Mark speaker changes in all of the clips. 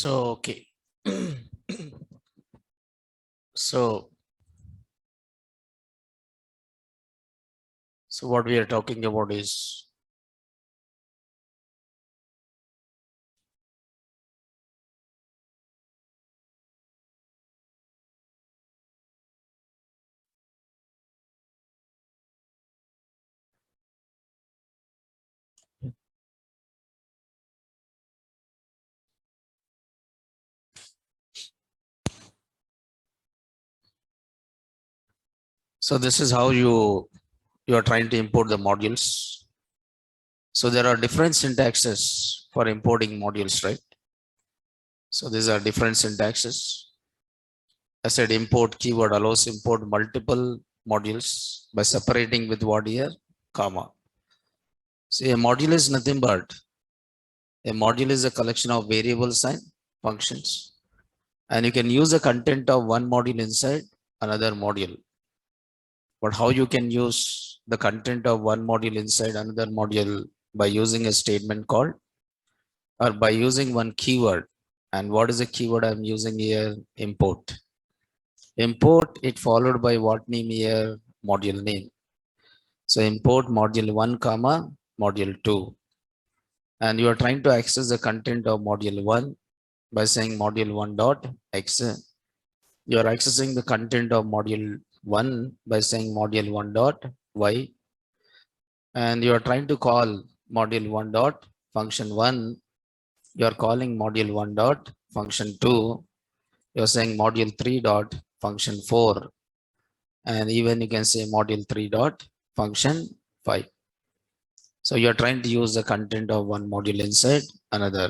Speaker 1: Okay. So, so what we are talking about is so this is how you are trying to import the modules. So there are different syntaxes for importing modules, right? So these are different syntaxes. I said import keyword allows import multiple modules by separating with what here, comma. See, a module is nothing but a module is a collection of variables and functions, and you can use the content of one module inside another module. But how you can use the content of one module inside another module by using a statement called or by using one keyword. And what is the keyword I'm using here? Import. Import it followed by what name here? Module name. So import module 1 comma module 2. And you are trying to access the content of module 1 by saying module 1 dot x. You are accessing the content of module 1 by saying module 1 dot y, and you are trying to call module 1 dot function 1. You are calling module 1 dot function 2. You are saying module 3 dot function 4, and even you can say module 3 dot function 5. So you are trying to use the content of one module inside another,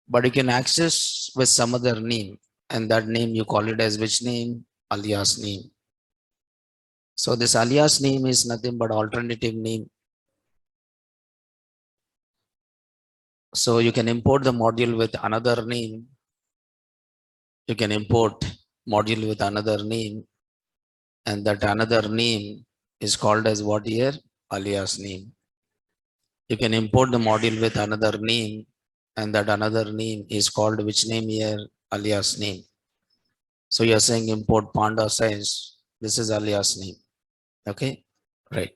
Speaker 1: but you can access with some other name, and that name you call it as which name? Alias name. So this alias name is nothing but alternative name. So you can import the module with another name. You can import module with another name, and that another name is called as what here? Alias name. You can import the module with another name, and that another name is called which name here? Alias name. So you are saying import panda size. This is alias name. Okay, right.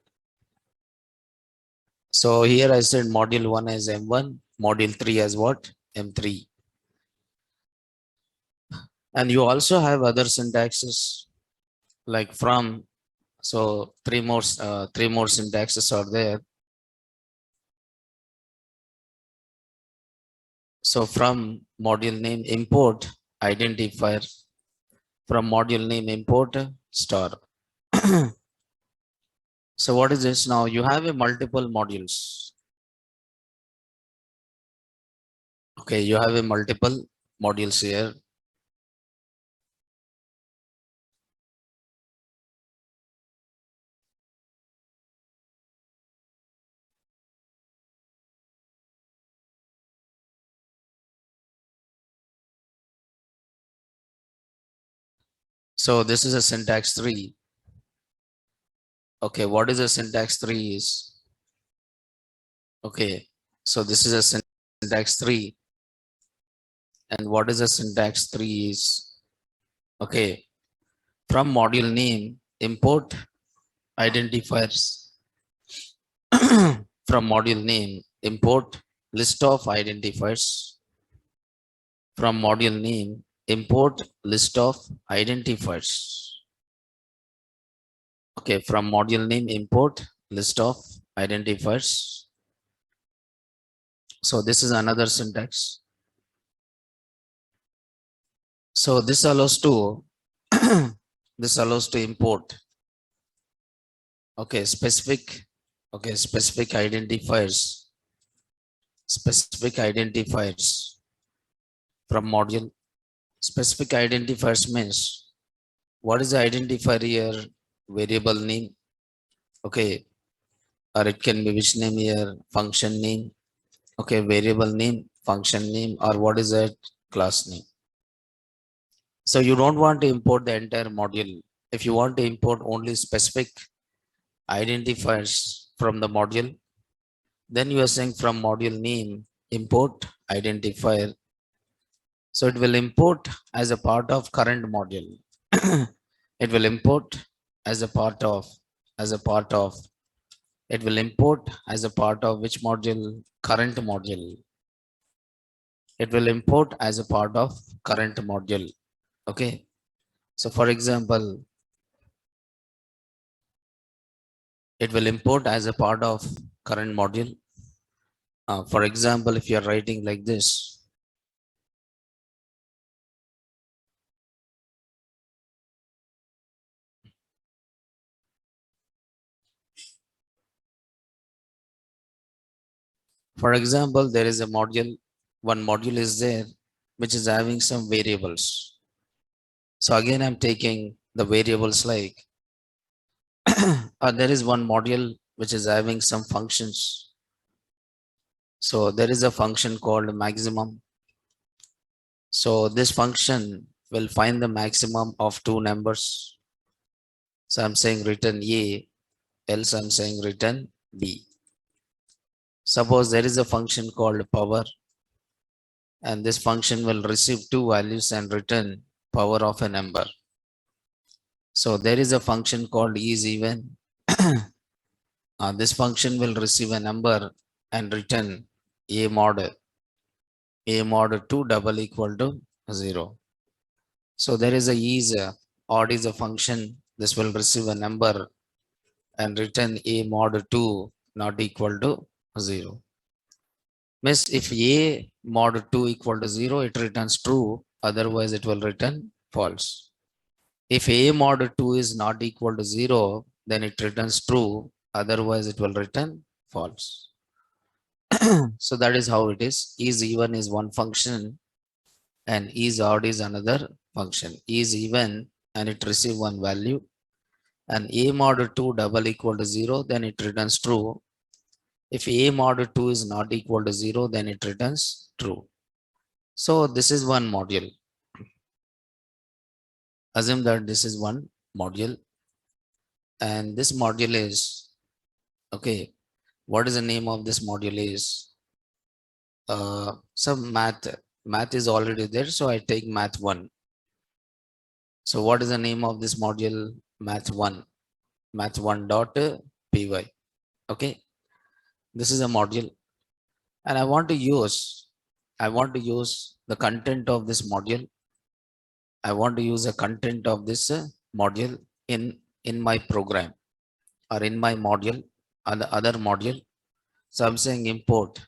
Speaker 1: So here I said module 1 as M1, module 3 as what? M3. And you also have other syntaxes like from. So three more syntaxes are there. So from module name import identifier, from module name import star. So what is this now? You have a multiple modules. Okay, you have a multiple modules here. So this is a syntax 3. Okay, what is a syntax 3 is? Okay, so this is a syntax 3. And what is a syntax 3 is? Okay, from module name import identifiers. From module name import list of identifiers. From module name import list of identifiers. Okay, from module name import list of identifiers. So this is another syntax. So this allows to this allows to import specific identifiers from module. Specific identifiers means what is the identifier here? Variable name. Okay, or it can be which name here? Function name. Okay, variable name, function name, or what is that? Class name. So you don't want to import the entire module. If you want to import only specific identifiers from the module, then you are saying from module name import identifier, So it will import as a part of current module. It will import as a part of, as a part of, it will import as a part of which module? Current module. It will import as a part of current module. Okay. So for example, it will import as a part of current module. For example, if you are writing like this, for example, there is a module, one module is there, which is having some variables. So again, I'm taking the variables like, there is one module which is having some functions. So there is a function called maximum. So this function will find the maximum of two numbers. So I'm saying return A, else I'm saying return B. Suppose there is a function called power, and this function will receive two values and return power of a number. So there is a function called is even. This function will receive a number and return a mod 2 double equal to 0. So there is a is odd is a function. This will receive a number and return a mod 2 not equal to 0. Means if a mod 2 equal to 0, it returns true. Otherwise, it will return false. If a mod 2 is not equal to 0, then it returns true. Otherwise, it will return false. So that is how it is. Is even is one function and is odd is another function. Is even and it receive one value, and a mod 2 double equal to 0, then it returns true. If a mod 2 is not equal to 0, then it returns true. So this is one module. Assume that this is one module, and this module is, okay, what is the name of this module is some math is already there, so I take math 1. So what is the name of this module? Math 1, math 1 dot py. Okay, this is a module, and I want to use the content of this module. I want to use the content of this module in my program or in my module or the other module. So I'm saying import.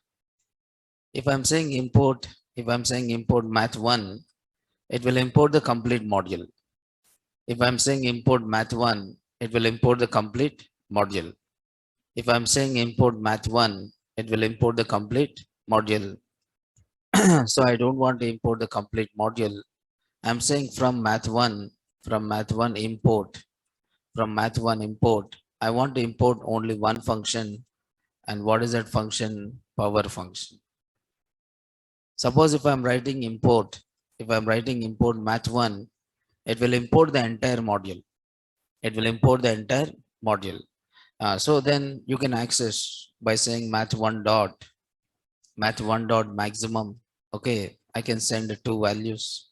Speaker 1: If I'm saying import math 1, it will import the complete module. If I'm saying import math 1, it will import the complete module. If I'm saying import math 1, it will import the complete module. So I don't want to import the complete module. I'm saying from math 1 import, from math 1 import, I want to import only one function. And what is that function? Power function. Suppose if I'm writing import math 1, it will import the entire module. It will import the entire module. So then you can access by saying math 1 dot maximum. Okay, I can send two values.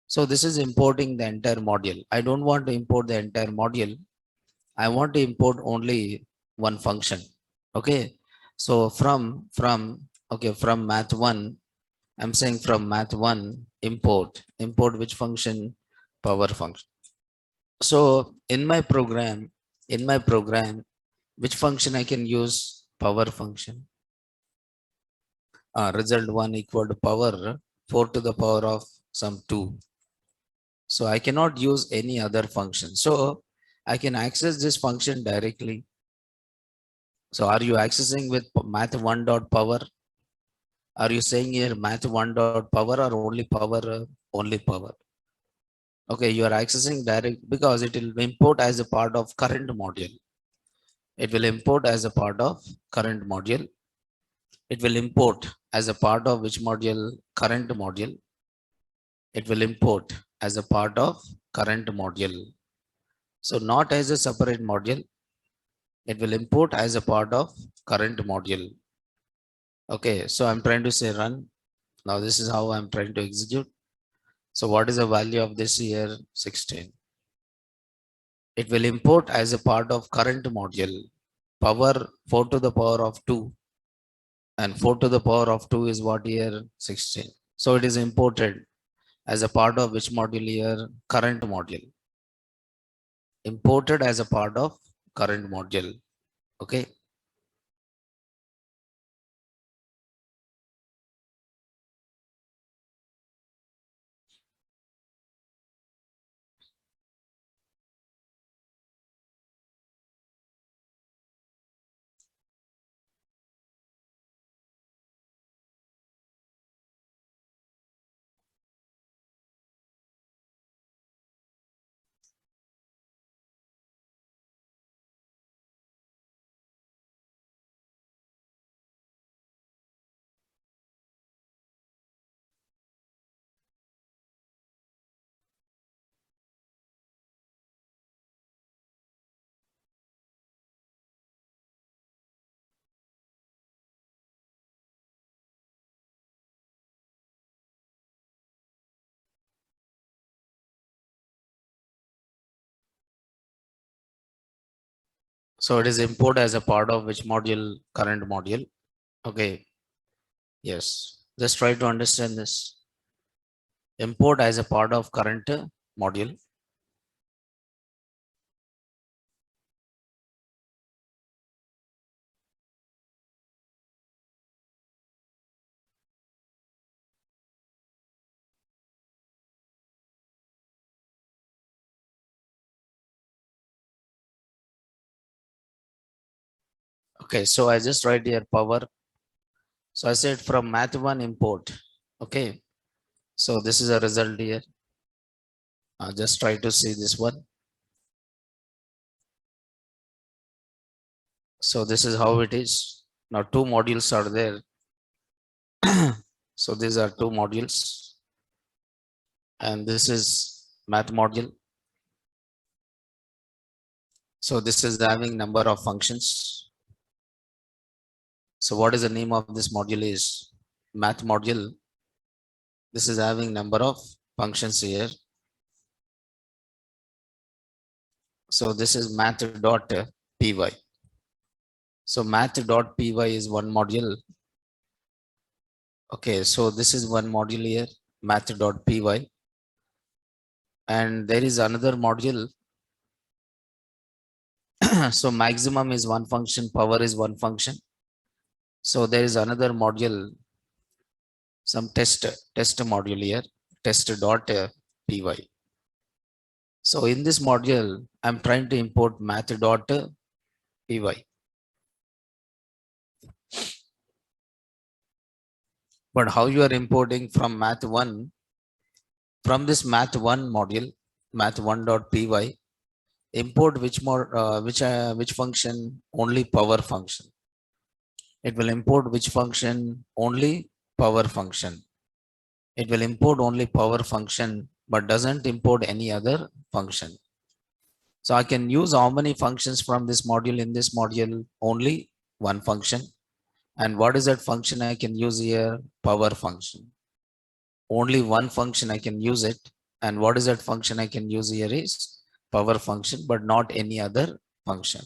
Speaker 1: So this is importing the entire module. I don't want to import the entire module. I want to import only one function. Okay. So from math 1, I'm saying from math 1 import which function? Power function. So in my program, which function I can use? Power function. Result 1 equal to power 4 to the power of some 2. So I cannot use any other function. So I can access this function directly. So are you accessing with math 1 dot power? Are you saying here math 1 dot power or only power? Only power. Okay, you are accessing direct because it will import as a part of current module. It will import as a part of current module. It will import as a part of which module? Current module. It will import as a part of current module. So not as a separate module. It will import as a part of current module. Okay, so I'm trying to say run. Now this is how I'm trying to execute. So what is the value of this here? 16. It will import as a part of current module power 4 to the power of 2, and 4 to the power of 2 is what here? 16. So it is imported as a part of which module here? Current module. Imported as a part of current module. Okay. So it is import as a part of which module? Current module. Okay. Yes. Just try to understand this. Import as a part of current module. Okay. So I just write here power. So I said from math 1 import. Okay. So this is a result here. Just try to see this one. So this is how it is. Now two modules are there. So these are two modules. And this is math module. So this is having number of functions. So what is the name of this module is math module. This is having number of functions here. So this is math.py. So math.py is one module. Okay, so this is one module here, math.py. And there is another module. So maximum is one function, power is one function. So there is another module, some test module here, test.py. So in this module, I'm trying to import math.py. But how you are importing from math 1? From this math 1 module, math1.py, import which function? Only power function. It will import which function? Only power function. It will import only power function, but doesn't import any other function. So I can use how many functions from this module in this module? Only one function. And what is that function I can use here? Power function. Only one function I can use it. And what is that function I can use here is power function, but not any other function.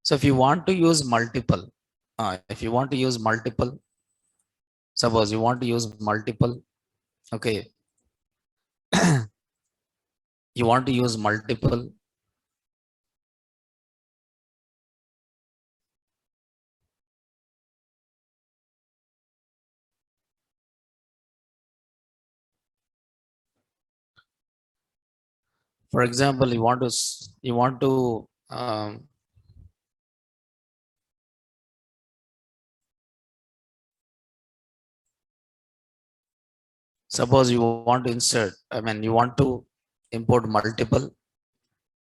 Speaker 1: So if you want to use multiple, suppose you want to use multiple, okay, you want to use multiple. For example, you want to suppose you want to insert, you want to import multiple.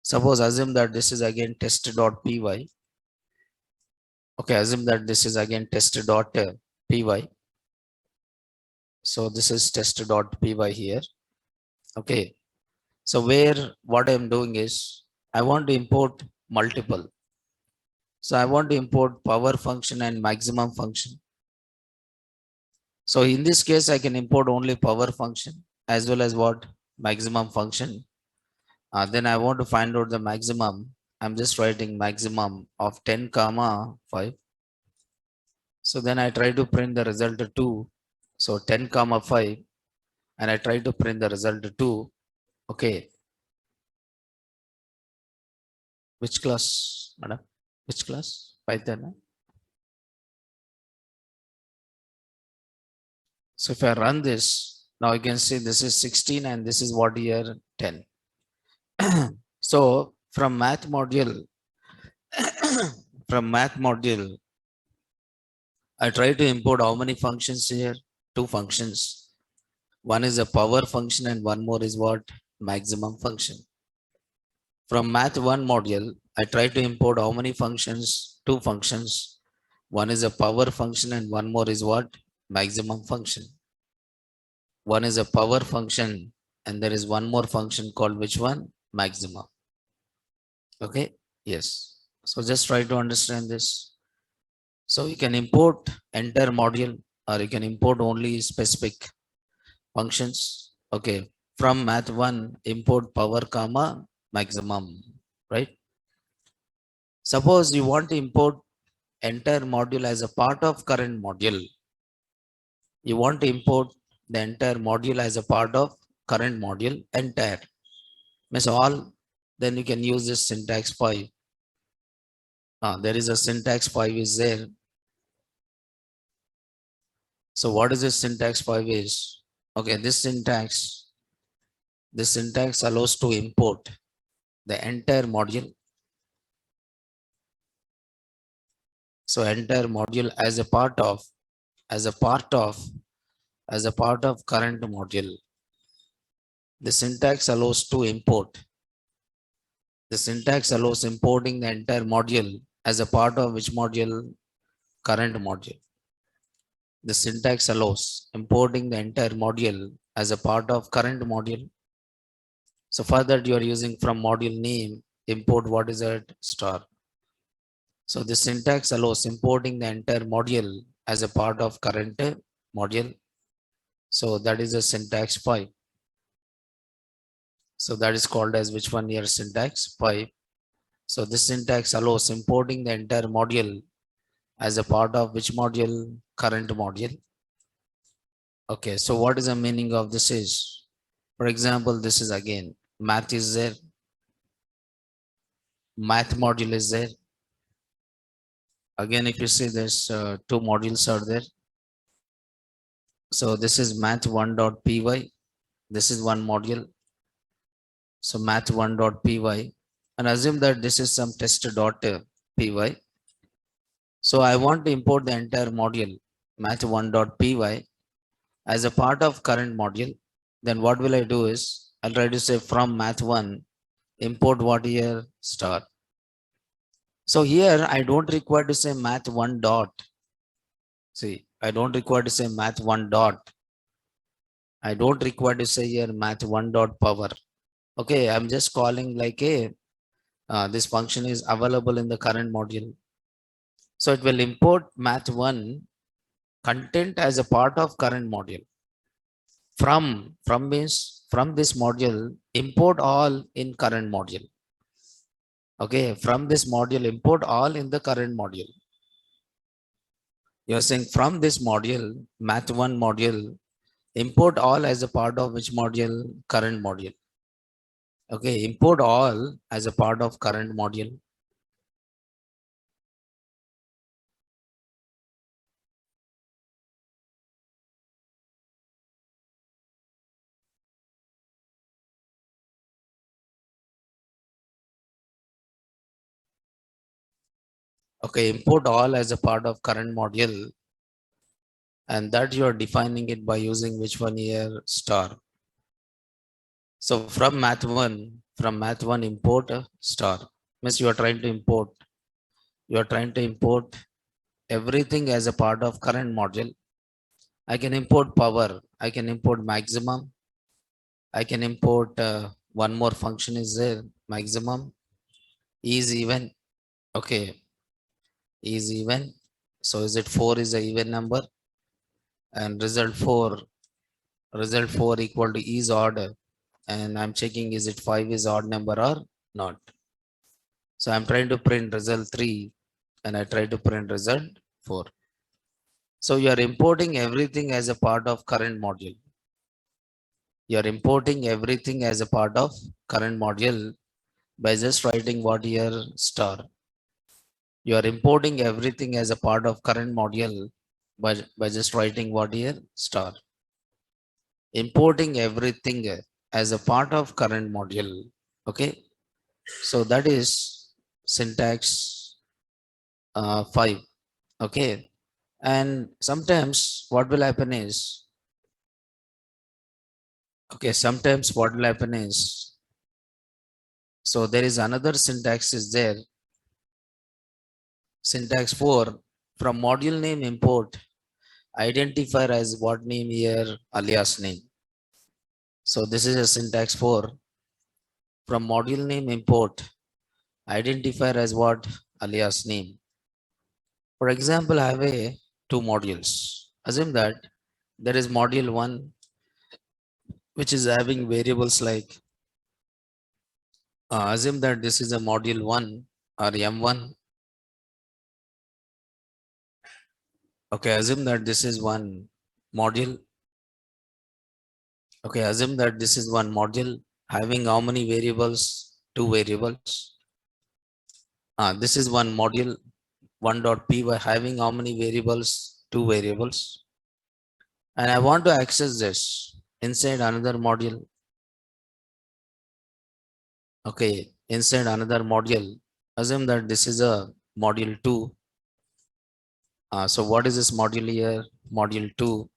Speaker 1: Suppose assume that this is again test.py. Okay, assume that this is again test.py. So this is test.py here. Okay. So where what I'm doing is I want to import multiple. So I want to import power function and maximum function. So in this case, I can import only power function. as well as what? Maximum function. Then I want to find out the maximum. I'm just writing maximum of 10 comma 5. So then I try to print the result 2. So 10 comma 5 and I try to print the result 2. Okay. Which class, madam? Which class? Python. Huh? So if I run this, now you can see this is 16 and this is what here 10. So from math module, from math module, I try to import how many functions here? Two functions. One is a power function and one more is what? Maximum function. From math 1 module, I try to import how many functions? Two functions. One is a power function and one more is what? Maximum function. One is a power function and there is one more function called which one? Maximum. Okay. Yes. So just try to understand this. So you can import entire module or you can import only specific functions. Okay. From math 1, import power comma maximum, right? Suppose you want to import entire module as a part of current module. You want to import the entire module as a part of current module entire. Means all, then you can use this syntax 5. There is a syntax 5 is there. So what is this syntax 5 is? Okay, this syntax allows to import the entire module. So entire module as a part of, as a part of, as a part of current module. The syntax allows to import. The syntax allows importing the entire module as a part of which module? Current module. The syntax allows importing the entire module as a part of current module. So for that you are using from module name, import what is that? Star. So the syntax allows importing the entire module as a part of current module. So that is a syntax 5. So that is called as which one here? Syntax 5. So this syntax allows importing the entire module as a part of which module? Current module. Okay, so what is the meaning of this is? For example, this is again, math is there. Math module is there. Again, if you see this, two modules are there. So this is math1.py. This is one module. So math1.py. And assume that this is some test.py. So I want to import the entire module, math1.py, as a part of current module. Then what will I do is, I'll try to say from math1, import what here? Star. So here I don't require to say math1 dot. See, I don't require to say math1 dot. I don't require to say here math1 dot power. Okay, I'm just calling like a, this function is available in the current module. So it will import math1 content as a part of current module. From means from this module, import all in current module. Okay, from this module, import all in the current module. You're saying from this module, math1 module, import all as a part of which module? Current module. Okay, import all as a part of current module. Okay, import all as a part of current module, and that you are defining it by using which one here? Star. So from math1 import a star. Means you are trying to import. You are trying to import everything as a part of current module. I can import power. I can import maximum. I can import one more function is there. Maximum is even. Okay, is even. So is it 4 is a even number, and result 4 result 4 equal to is odd, and I'm checking is it 5 is odd number or not. So I'm trying to print result 3 and I try to print result 4. So you are importing everything as a part of current module. You are importing everything as a part of current module by just writing what here star. You are importing everything as a part of current module by just writing what here star. Importing everything as a part of current module. Okay. So that is syntax 5. Okay. And sometimes what will happen is, okay, sometimes what will happen is, so there is another syntax is there. Syntax 4, from module name import identifier as what name here, alias name. So this is a syntax 4, from module name import identifier as what, alias name. For example, I have two modules. Assume that there is module 1 which is having variables like, assume that this is a module 1 or M1. Okay, assume that this is one module. Okay, assume that this is one module having how many variables? Two variables. This is one module 1.py having how many variables? Two variables. And I want to access this inside another module. Okay, inside another module. Assume that this is a module 2. So what is this module here? Module 2.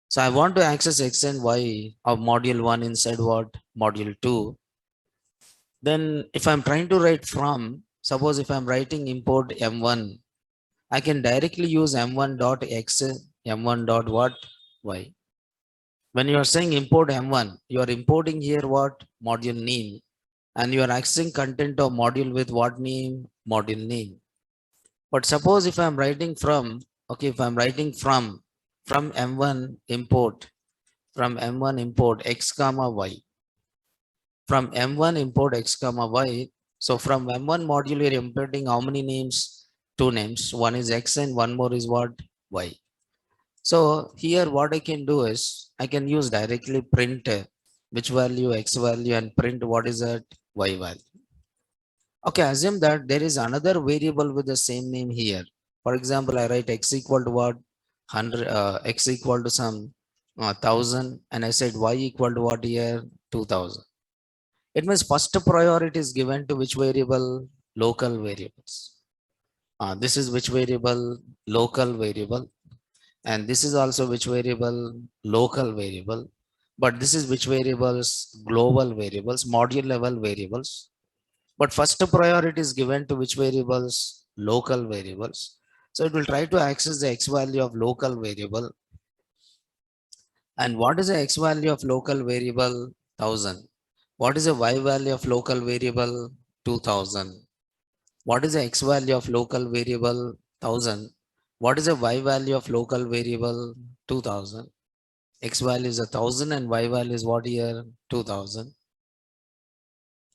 Speaker 1: So I want to access X and Y of module 1 inside what? Module 2. Then if I'm trying to write from, suppose if I'm writing import M1, I can directly use M1 dot X, M1 dot what? Y. When you are saying import M1, you are importing here what? Module name. And you are accessing content of module with what name? Module name. But suppose if I'm writing from, okay, if I'm writing from M1 import, from M1 import X comma Y, from M1 import X comma Y. So from M1 module, you're importing how many names? Two names. One is X and one more is what? Y. So here what I can do is I can use directly print which value, X value, and print what is that? Y value. Okay, assume that there is another variable with the same name here. For example, I write X equal to what? 100, X equal to some 1000, and I said Y equal to what here? 2000. It means first priority is given to which variable? Local variables. This is which variable? Local variable. And this is also which variable? Local variable. But this is which variables? Global variables, module level variables. But first priority is given to which variables? Local variables. So it will try to access the X value of local variable. And what is the X value of local variable? 1000. What is the Y value of local variable? 2000. What is the X value of local variable? 1000. What is the Y value of local variable? 2000. X value is 1000 and Y value is what here? 2000.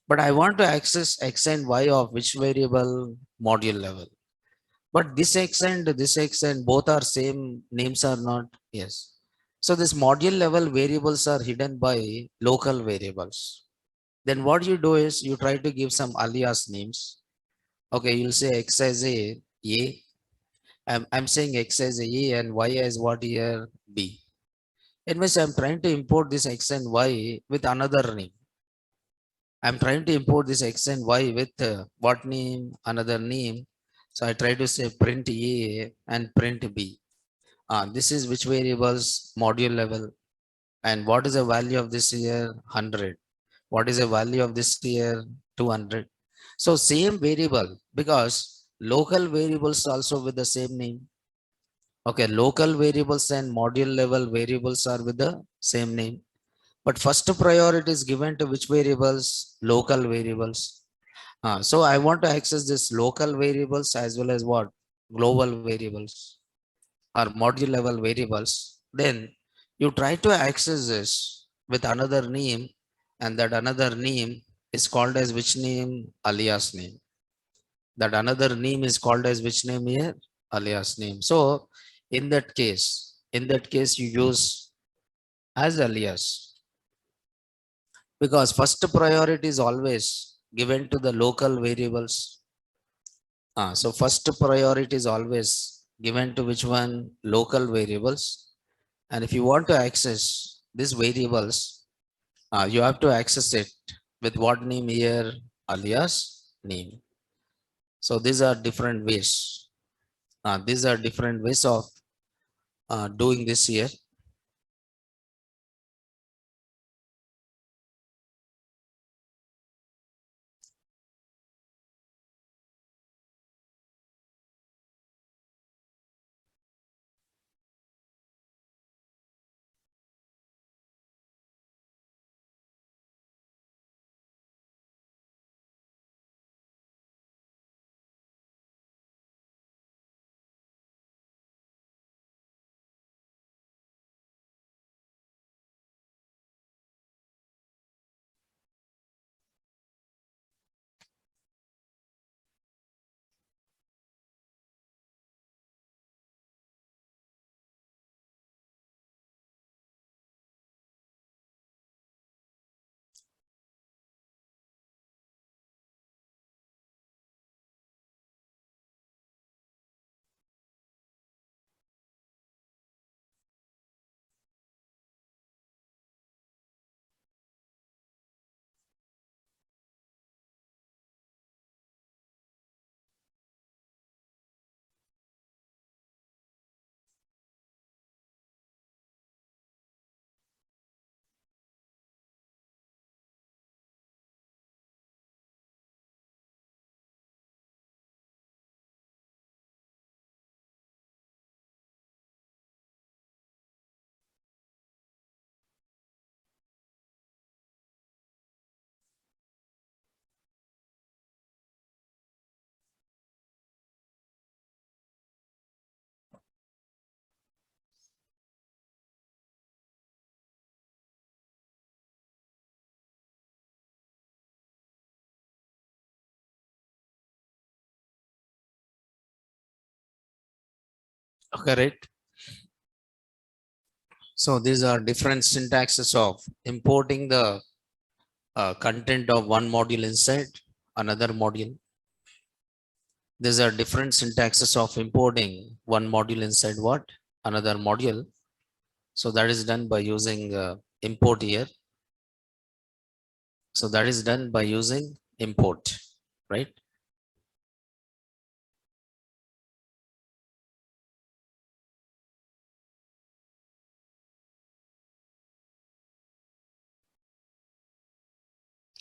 Speaker 1: But I want to access X and Y of which variable? Module level. But this X and both are same names are not? Yes. So this module level variables are hidden by local variables. Then what you do is you try to give some alias names. Okay, you'll say X as a. I'm saying X as a and Y as what here? B. In which I'm trying to import this X and Y with another name. I'm trying to import this X and Y with what name? Another name. So I try to say print A and print B. This is which variables? Module level. And what is the value of this here? 100. What is the value of this here? 200. So same variable, because local variables also with the same name. Okay, local variables and module level variables are with the same name. But first priority is given to which variables? Local variables. So I want to access this local variables as well as what? Global variables or module level variables. Then You try to access this with another name, and that another name is called as which name? Alias name. That another name is called as which name here? Alias name. So in that case, you use as alias, because first priority is always given to the local variables. So first priority is always given to which one? Local variables. And if you want to access these variables, you have to access it with what name here? Alias name. So these are different ways. These are different ways of doing this here. Okay, right. So these are different syntaxes of importing the content of one module inside another module. These are different syntaxes of importing one module inside what? Another module. So that is done by using import here. So that is done by using import, right?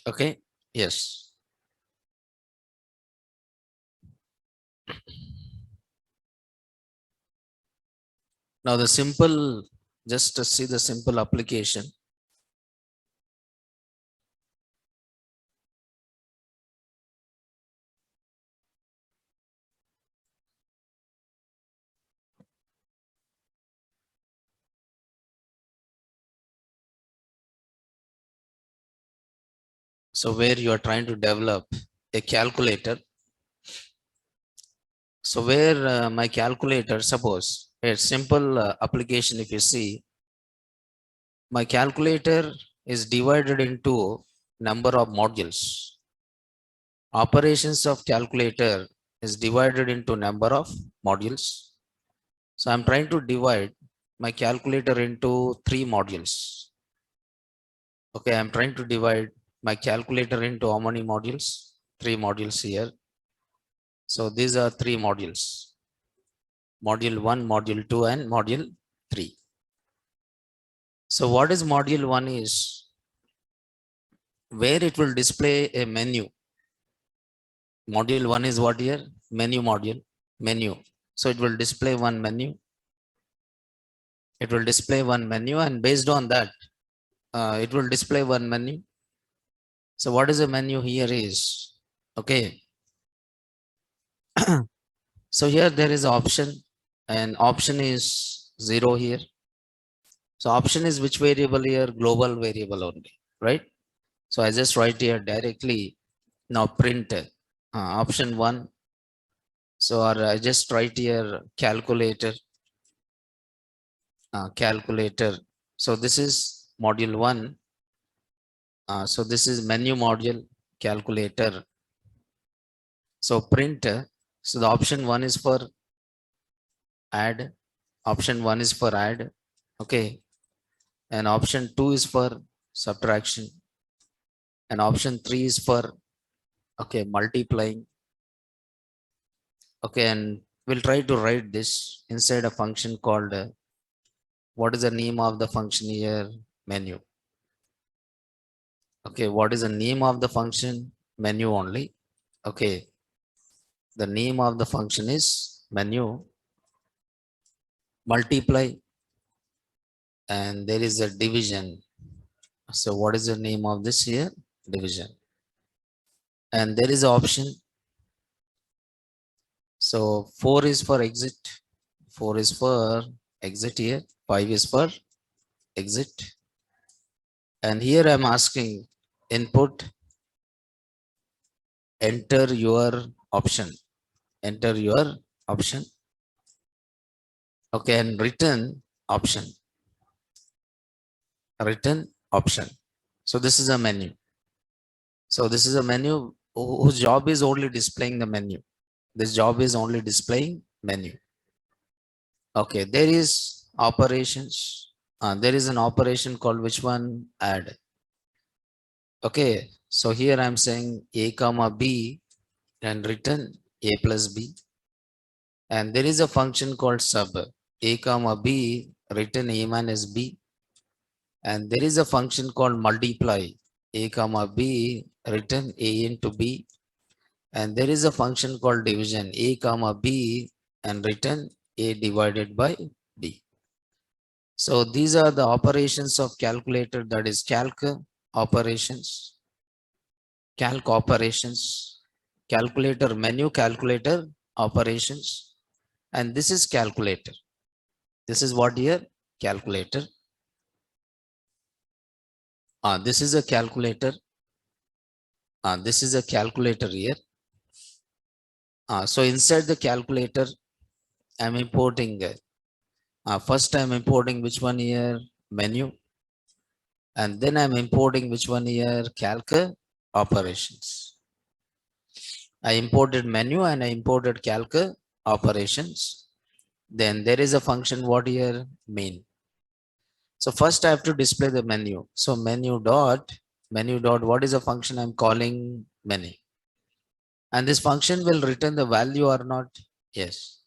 Speaker 1: Okay. Yes. Now the simple, just to see the simple application. So where you are trying to develop a calculator. So where my calculator, suppose a simple application, if you see, my calculator is divided into number of modules. Operations of calculator is divided into number of modules. So I'm trying to divide my calculator into 3 modules. Okay, I'm trying to divide my calculator into how many modules? 3 modules here. So these are 3 modules. Module 1, module 2, and module 3. So what is module 1 is where it will display a menu. Module 1 is what here? Menu module, menu. So it will display one menu. It will display one menu, and based on that, it will display one menu. So what is the menu here is, okay. So here there is option, and option is 0 here. So option is which variable here? Global variable only, right? So I just write here directly. Now print option 1. So or I just write here calculator. Calculator. So this is module 1. So this is menu module calculator. So print. So the option 1 is for add. Option 1 is for add. Okay. And option 2 is for subtraction. And option 3 is for multiplying. Okay, and we'll try to write this inside a function called what is the name of the function here? Menu. Okay, what is the name of the function? Menu only. Okay, the name of the function is menu. Multiply, and there is a division. So what is the name of this here? Division. And there is an option. So 4 is for exit. 4 is for exit here. 5 is for exit. And here I'm asking input, enter your option. Enter your option. Okay, and return option. Return option. So this is a menu. So this is a menu whose job is only displaying the menu. This job is only displaying menu. Okay, there is operations. There is an operation called which one? Add. Okay, so here I'm saying a comma b and return a plus b. And there is a function called sub. A comma b return a minus b. And there is a function called multiply. A comma b return a into b. And there is a function called division. A comma b and return a divided by b. So these are the operations of calculator, that is calc operations. Calc operations. Calculator menu, calculator operations. And this is calculator. This is what here? Calculator. This is a calculator. This is a calculator here. So inside the calculator, I'm importing. First, I'm importing which one here? Menu. And then I'm importing which one here? Calc operations. I imported menu and I imported calc operations. Then there is a function what here? Main. So first I have to display the menu. So menu dot, what is a function I'm calling? Menu. And this function will return the value or not? Yes.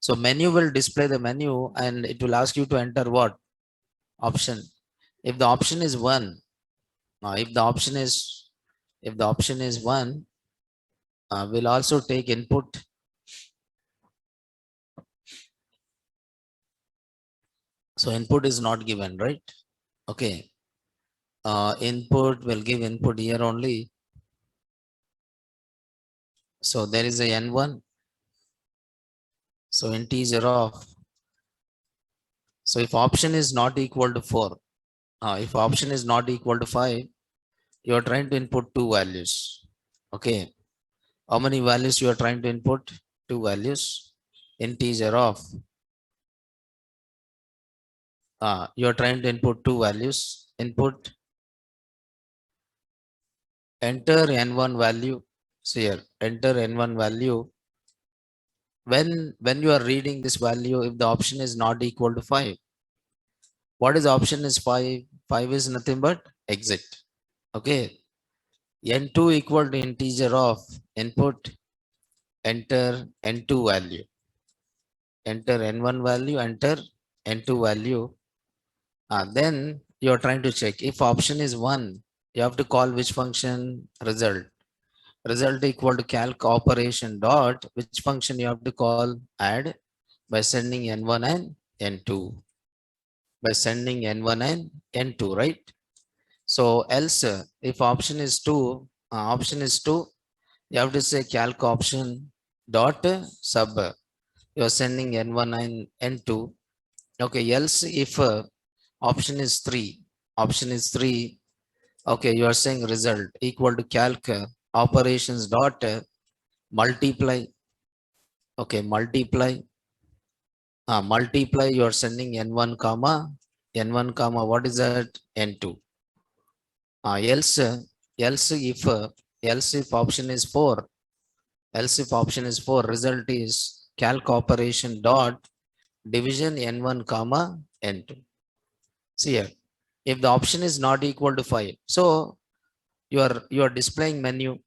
Speaker 1: So menu will display the menu and it will ask you to enter what? Option. If the option is 1, if the option is 1, we'll also take input. So input is not given, right? Okay. Input will give input here only. So there is a n1. So integer of. So if option is not equal to 4, if option is not equal to 5, you are trying to input 2 values. Okay. How many values you are trying to input? 2 values. Integer of. You are trying to input 2 values. Input. Enter n1 value. So here, enter n1 value. When you are reading this value, if the option is not equal to 5, what is option is 5? 5 is nothing but exit. Okay. N2 equal to integer of input. Enter n2 value. Enter n1 value, enter n2 value. Then you are trying to check if option is 1, you have to call which function? Result. Result equal to calc operation dot which function you have to call? Add, by sending n1 and n2. By sending n1 and n2, right? So else if option is 2, you have to say calc option dot sub. You are sending n1 and n2. Okay, else if Option is 3. Option is 3. Okay, you are saying result equal to calc operations dot multiply. Okay, multiply. Multiply, you are sending n1 comma n1 comma what is that, n2. Else if option is 4, else if option is 4, result is calc operation dot division n1 comma n2. See here, if the option is not equal to 5, so you are displaying menu,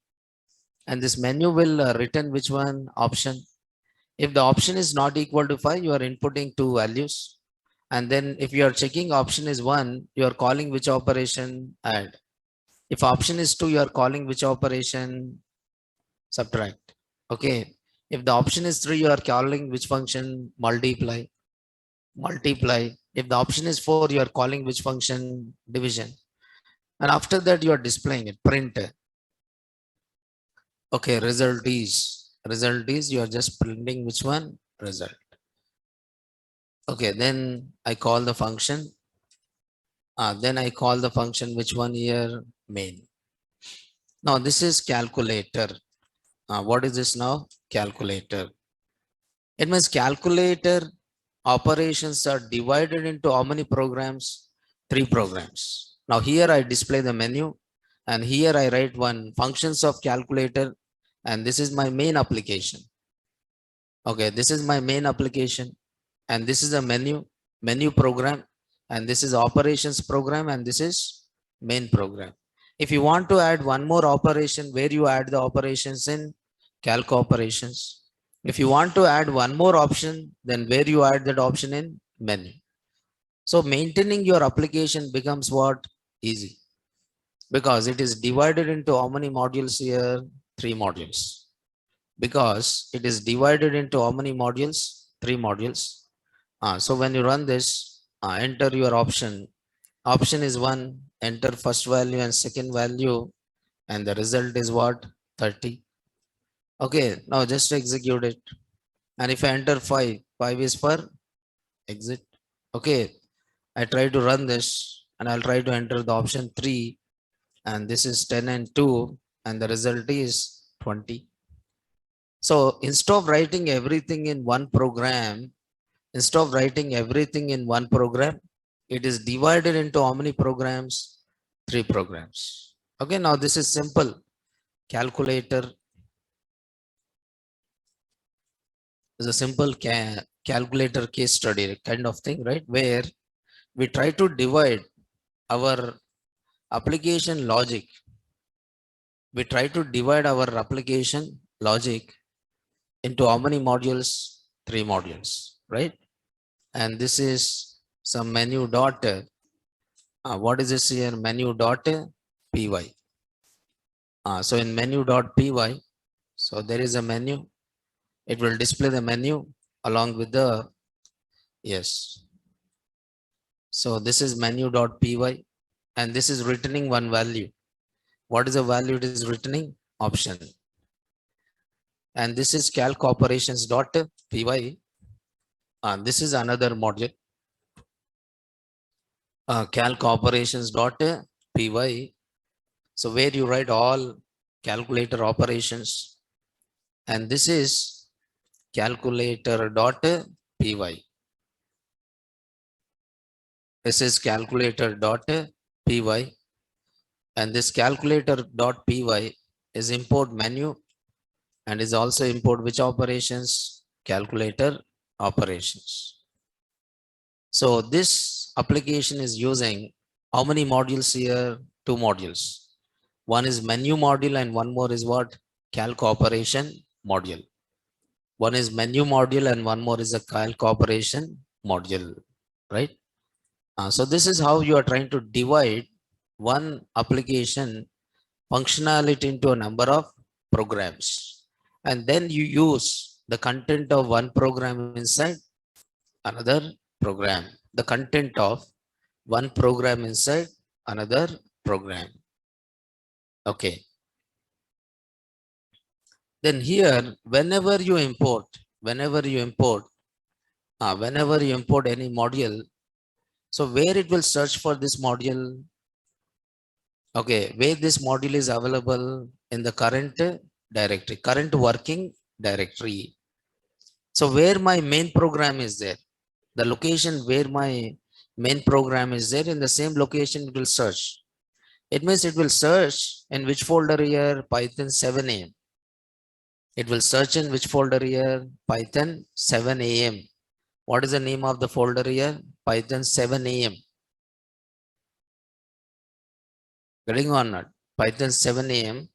Speaker 1: and this menu will return which one option. If the option is not equal to 5, you are inputting two values. And then if you are checking option is 1, you are calling which operation, add. If option is 2, you are calling which operation, subtract. Okay. If the option is 3, you are calling which function, multiply. Multiply. If the option is 4, you are calling which function, division. And after that, you are displaying it, print. Okay, result is you are just printing which one, result. Okay, then I call the function. Then I call the function which one here, main. Now this is calculator. What is this now? Calculator. It means calculator operations are divided into how many programs? 3 programs. Now here I display the menu, and here I write one functions of calculator, and this is my main application. Okay, this is my main application, and this is a menu program, and this is operations program, and this is main program. If you want to add one more operation, where you add the operations in calc operations. If you want to add one more option, then where you add that option in menu. So maintaining your application becomes what? Easy, because it is divided into how many modules here? 3 modules. Because it is divided into how many modules? 3 modules. So when you run this, enter your option. Option is 1, enter first value and second value, and the result is what? 30. Okay, now just execute it. And if I enter 5, 5 is for exit. Okay, I try to run this, and I'll try to enter the option 3, and this is 10 and 2, and the result is 20. So instead of writing everything in one program, it is divided into how many programs? 3 programs. Okay, now this is simple. Calculator is a simple calculator case study kind of thing, right? Where we try to divide our application logic. We try to divide our application logic into how many modules? 3 modules, right? And this is some menu dot. What is this here? Menu dot py. So in menu dot py, so there is a menu. It will display the menu along with the, yes. So this is menu dot py, and this is returning one value. What is the value it is returning? Option. And this is calc operations dot py. This is another module. Calc operations dot py. So where you write all calculator operations, and this is calculator dot py. This is calculator dot py, and this calculator dot py is import menu, and is also import which operations? Calculator operations. So this application is using how many modules here? 2 modules. One is menu module, and one more is what? Calc operation module. One is menu module, and one more is a calc operation module, right? So this is how you are trying to divide one application functionality into a number of programs, and then you use the content of one program inside another program, the content of one program inside another program. Okay. Then here, whenever you import any module, So where it will search for this module? Okay, where this module is available in the current directory, current working directory. So where my main program is there, the location where my main program is there, in the same location it will search. It means it will search in which folder here? Python 7am. It will search in which folder here? Python 7am. What is the name of the folder here? Python 7am. Getting on not? Python 7am.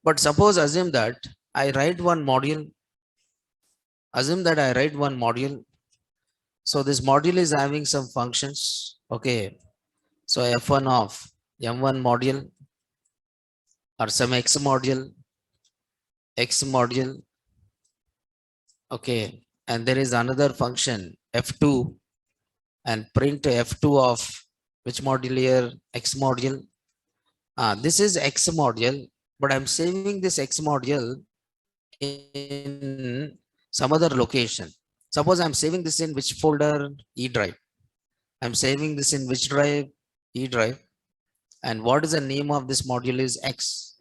Speaker 1: But suppose assume that I write one module. Assume that I write one module. So this module is having some functions. Okay. So F1 of M1 module or some X module. Okay. And there is another function F2 and print F2 of which module here? X module. This is X module, but I'm saving this X module in some other location. Suppose I'm saving this in which folder? E drive. I'm saving this in which drive? E drive. And what is the name of this module is X.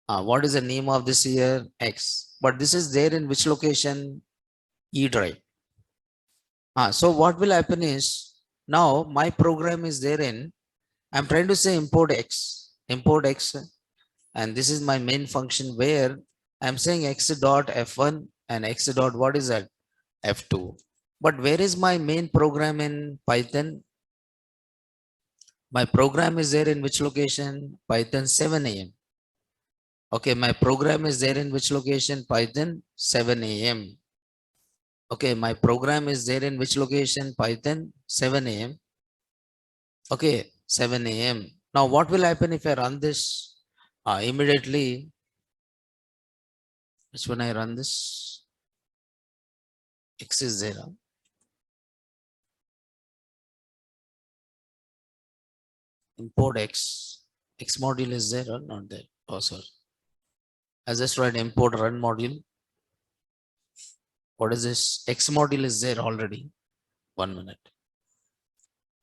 Speaker 1: What is the name of this here? X. But this is there in which location? E drive. So what will happen is, now my program is there in, I'm trying to say import X, and this is my main function where I'm saying X dot F1 and X dot what is that? F2. But where is my main program in Python? My program is there in which location? Python 7am. Okay, my program is there in which location? Python 7am. Okay, my program is there in which location? Python 7am. Okay, 7am. Now what will happen if I run this? Immediately, which when I run this? X is there. Import X. X module is there or not there? Oh, sorry. I just write import run module. What is this? X module is there already. 1 minute.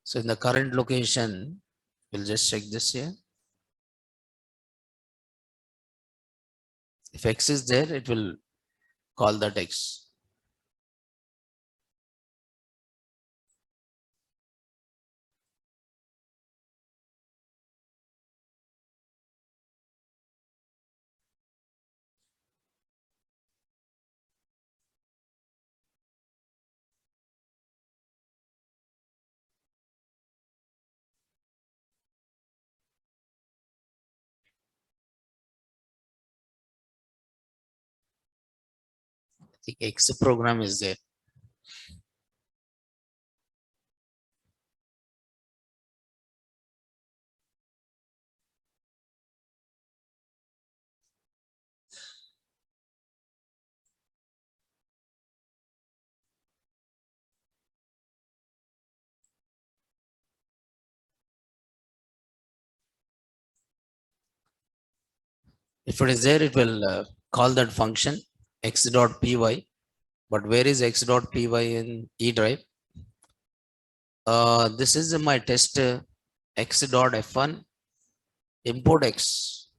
Speaker 1: So in the current location, we'll just check this here. If X is there, it will call that X. The X program is there. If it is there, it will call that function x.py. But where is x.py in E drive? This is my test x.f1 import X.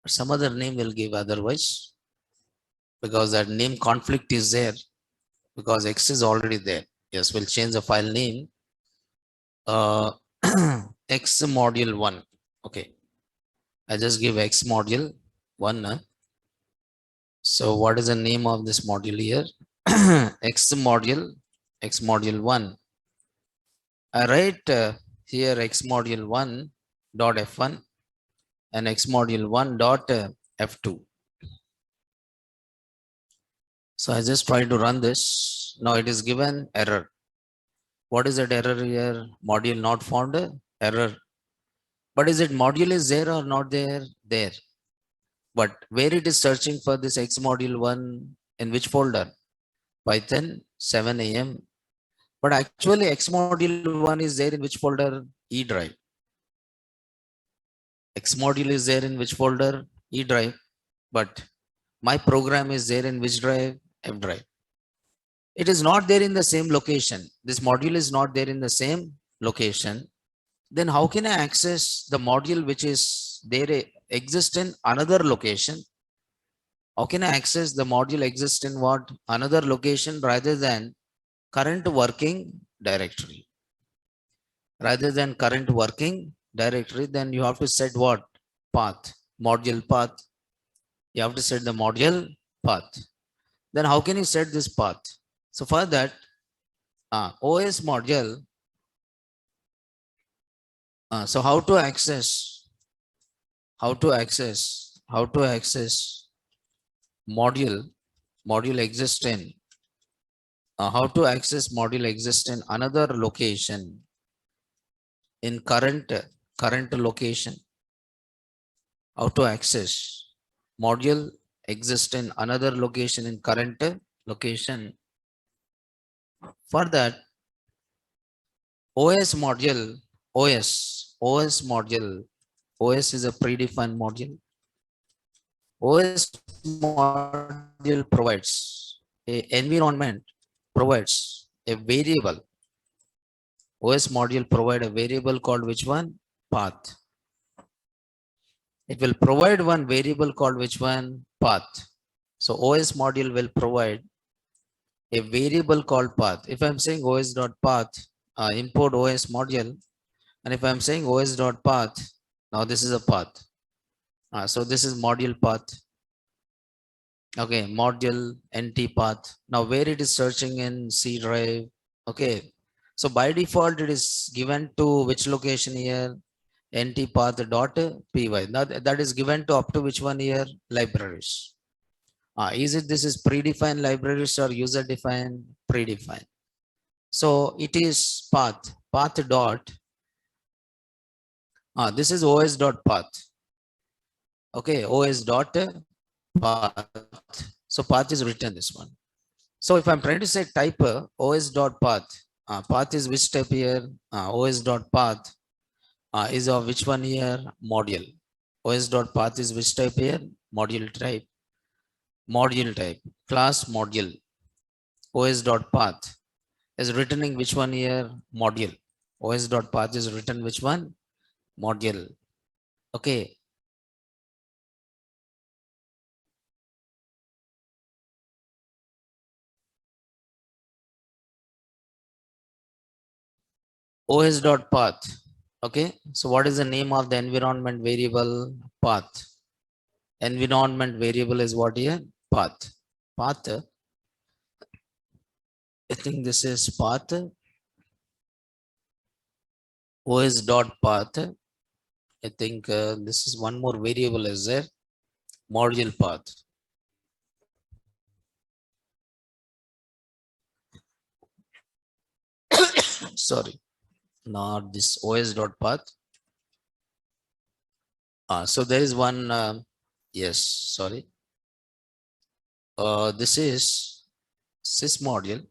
Speaker 1: Some other name will give otherwise, because that name conflict is there, because X is already there. Yes, we'll change the file name. X module 1. Okay. I just give X module 1. So what is the name of this module here? X module 1. I write here X module 1 dot F1 and X module 1 dot F2. So I just try to run this. Now it is given error. What is that error here? Module not found, error. But is it module is there or not there? There. But where it is searching for this X module 1 in which folder? Python 7am. But actually X module 1 is there in which folder? E drive. X module is there in which folder? E drive. But my program is there in which drive? F drive. It is not there in the same location. This module is not there in the same location, then how can I access the module which is there exist in another location? How can I access the module exist in what? Another location rather than current working directory. Rather than current working directory, then you have to set what? Path, module path. You have to set the module path. Then how can you set this path? So for that, OS module, so how to access module, module exist in, how to access module exist in another location in current location. How to access module exist in another location in current location. For that, OS module, OS module, OS is a predefined module. OS module provides a environment, provides a variable. OS module provide a variable called which one? Path. It will provide one variable called which one? Path. So OS module will provide a variable called path. If I'm saying os.path, import OS module, and if I'm saying os.path, now this is a path. So this is module path. Okay, module NT path. Now where it is searching in C drive. Okay, so by default it is given to which location here? NT path dot py. Now that is given to up to which one here? Libraries. Is it this is predefined libraries or user defined? Predefined. So it is path dot. This is os dot path. Okay, os dot path. So path is written this one. So if I'm trying to say type os dot path, path is which type here? Os dot path is of which one here? Module. Os dot path is which type here? Module type. Module type. Class module. Os dot path is written in which one here? Module. Os dot path is written which one? Module. Okay. OS dot path. Okay. So what is the name of the environment variable? Path. Environment variable is what here? Path. Path. I think this is path. OS dot path. I think this is one more variable is there. Module path. Sorry, not this OS dot path. So there is one. Yes, sorry. This is sys module.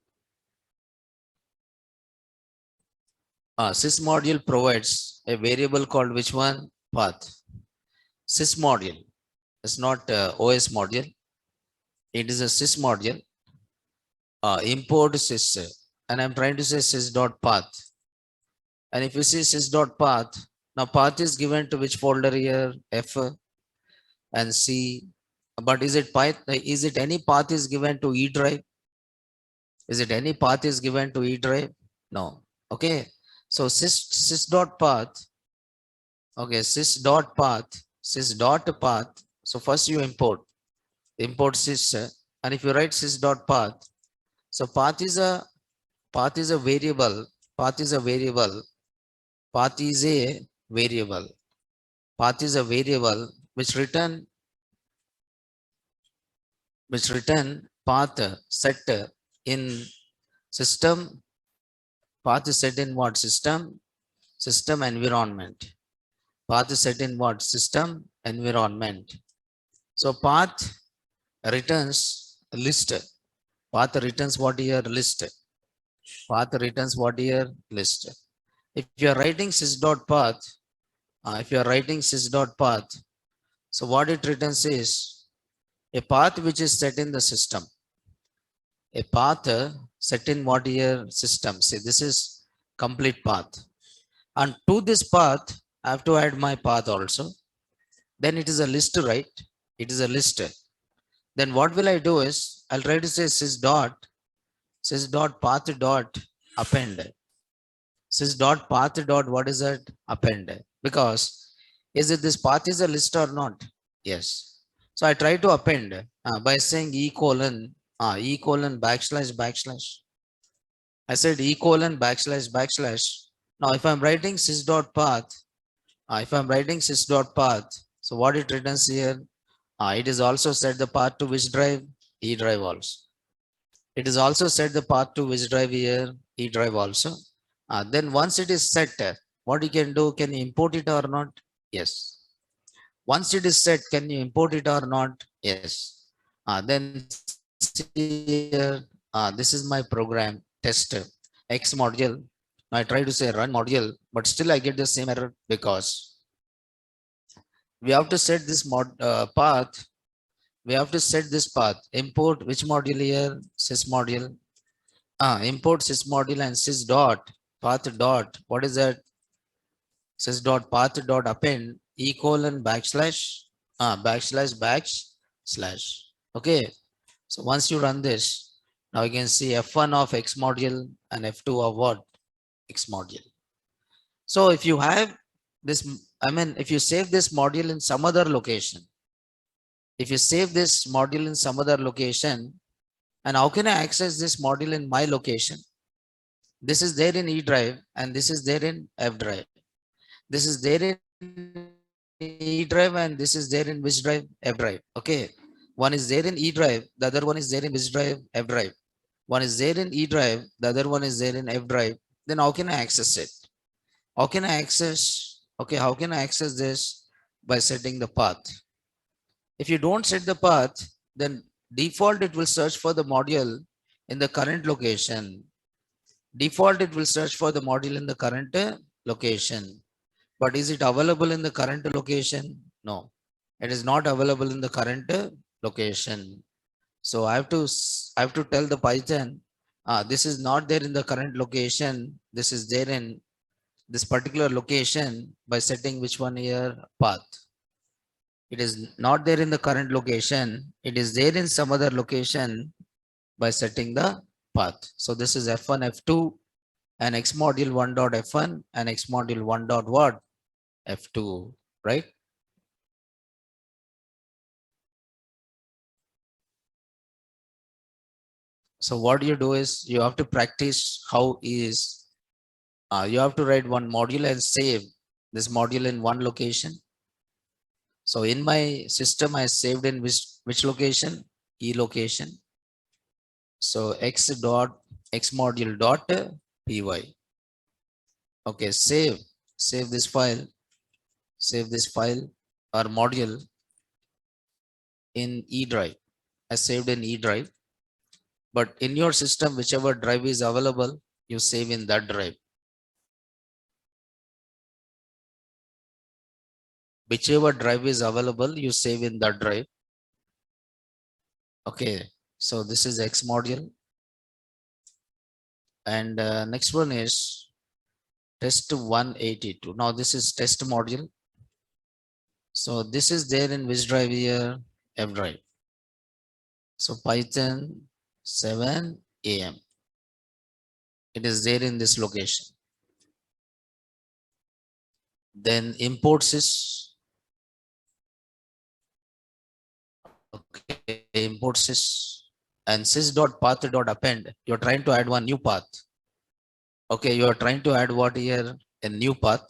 Speaker 1: Sys module provides a variable called which one? Path. Sys module. It's not OS module. It is a sys module. Import sys, and I'm trying to say sys dot path. And if you see sys dot path, now path is given to which folder here? F and C. But is it path? Is it any path is given to E drive? Is it any path is given to E drive? No. Okay. So sys dot path. Okay, sys dot path. Sys dot path. So first you import sys, and if you write sys dot path, so path is a variable. Path is a variable. Path is a variable. Path is a variable which return path set in system. Path is set in what? System environment. Path is set in what? System environment. So path returns list. Path returns what here? List. Path returns what here? List. If you are writing sys dot path, so what it returns is a path which is set in the system. A path set in what here? System. See, this is complete path. And to this path, I have to add my path also. Then it is a list, right? It is a list. Then what will I do is, I'll try to say sys dot path dot append. Sys dot path dot what is that? Append. Because is it this path is a list or not? Yes. So I try to append by saying e colon backslash backslash. I said e colon backslash backslash. Now if I'm writing sys dot path, if I'm writing sys dot path, so what it returns here? It is also set the path to which drive? E drive also. It is also set the path to which drive here? E drive also. Then once it is set, what you can do? Can you import it or not? Yes. Once it is set, can you import it or not? Yes. Then see here, this is my program test X module. I try to say run module, but still I get the same error because we have to set this path. We have to set this path. Import which module here? Sys module. Import sys module and sys dot path dot. What is that? Sys dot path dot append e colon backslash backslash. Okay. So once you run this, now you can see F1 of X module and F2 of what? X module. So if you have this, if you save this module in some other location, if you save this module in some other location, and how can I access this module in my location? This is there in E drive and this is there in F drive. This is there in E drive and this is there in which drive? F drive. Okay. One is there in E drive, the other one is there in which drive? F drive. One is there in E drive, the other one is there in F drive. Then how can I access it? How can I access? Okay, how can I access this? By setting the path. If you don't set the path, then default it will search for the module in the current location. Default it will search for the module in the current location. But is it available in the current location? No, it is not available in the current location. So I have to tell the Python, this is not there in the current location. This is there in this particular location by setting which one here? Path. It is not there in the current location. It is there in some other location by setting the path. So this is F1, F2 and X module 1 dot F1 and X module 1 dot what? F2, right? So what you do is you have to practice how is you have to write one module and save this module in one location. So in my system, I saved in which location? E location. So X module dot py. Okay, save this file, or module in E drive. I saved in E drive, but in your system, whichever drive is available, you save in that drive. Whichever drive is available, you save in that drive. Okay, so this is X module. And next one is test 182. Now this is test module. So this is there in which drive here? F drive. So Python 7 AM. It is there in this location. Then import sys. Okay, import sys and sys dot path dot append. You're trying to add one new path. Okay, you are trying to add what here? A new path.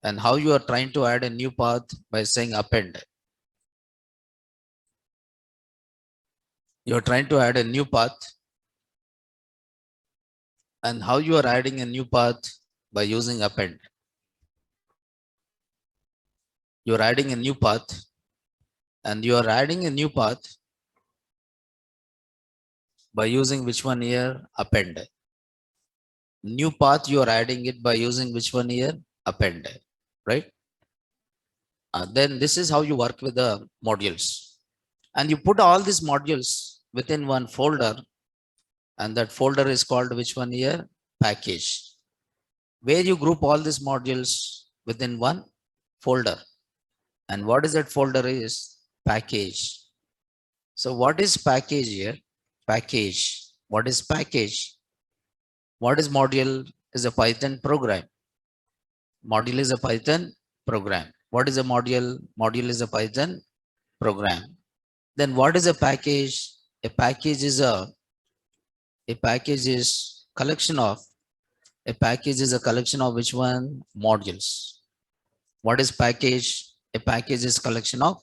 Speaker 1: And how you are trying to add a new path? By saying append. You are trying to add a new path. And how you are adding a new path? By using append. You are adding a new path. And you are adding a new path by using which one here? Append. New path, you are adding it by using which one here? Append, right? Then this is how you work with the modules. And you put all these modules within one folder. And that folder is called which one here? Package. where you group all these modules within one folder. And what is that folder is package. So what is package here? Package. What is package? What is module? Is a Python program. Module is a Python program. What is a module? Module is a Python program. Then what is a package? A package is a package is collection of a package is a collection of which one? Modules. What is package? A package is collection of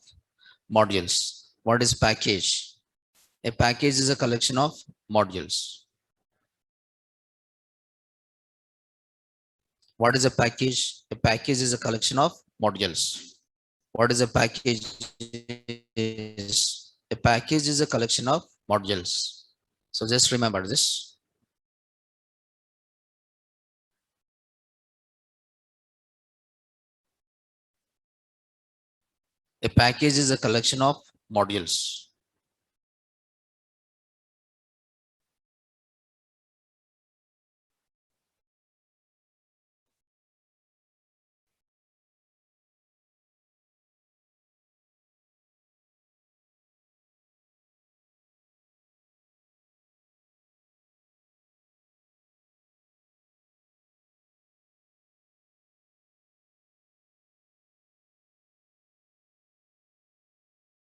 Speaker 1: modules. What is package? A package is a collection of modules. What is a package? A package is a collection of modules. What is a package? A package is a collection of modules. So just remember this. A package is a collection of modules.